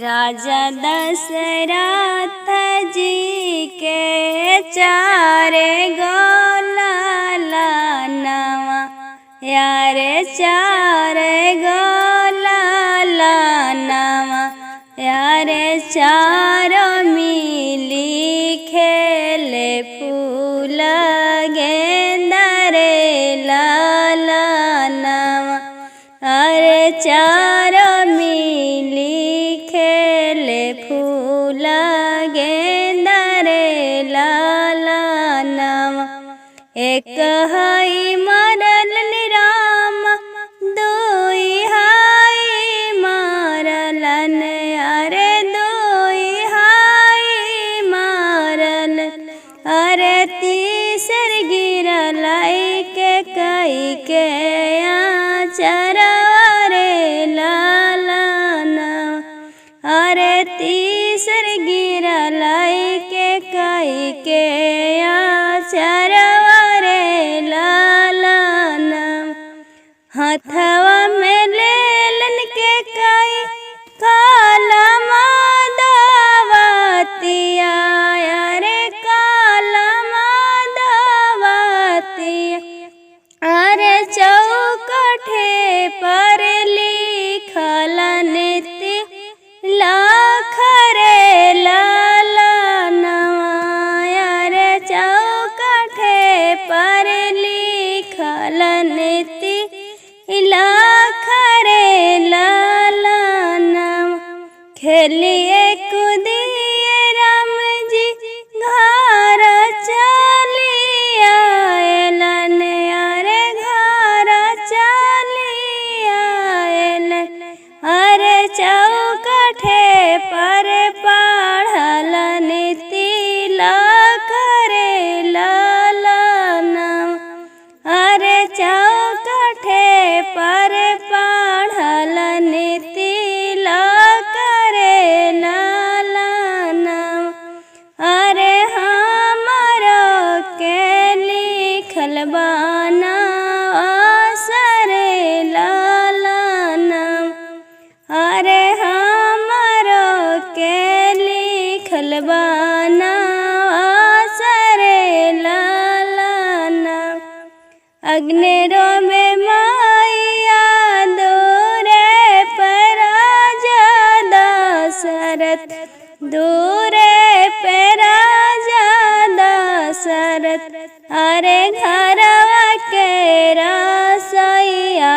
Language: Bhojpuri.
राजा दशरथ जी के चारे गोला लानवा यारे चारे गोला लानवा यारे चारों मिली खेले फूल गेंदरे लानवा अरे चारों मिली खेले फूल गेंदरे लानवा एक हई मरल राम दुई हई मारलन अरे दुई हई मारल अरे तीसर गिरल के कई के चरवारे लालना अरे तीसर गिरल के कई के चरवारे लालना हथवा में लेलन के कई काला माधवतिया अरे काला माधवतिया अरे चौकठे पर लिखल नीति लाखरे लालनवा अरे चौकठे पर लिखल नीति लाखरे लालनवा खेलिए कूदिए राम जी घर चलिया एलन अरे घर चलिया एलन अरे चौकठे पर पढ़ल नीति लाखरे लालनवा अरे चौकठे पर पढ़ल नीति लाखरे लालनवा अरे हमरो के लिखल बनावा सरे लालनवा अरे हमरो के लिखल बनावा सरे लालनवा अग्निरो में माया दूरे पर राजा दशरथ दूरे पे राजा दशरथ अरे घरवा के रसैया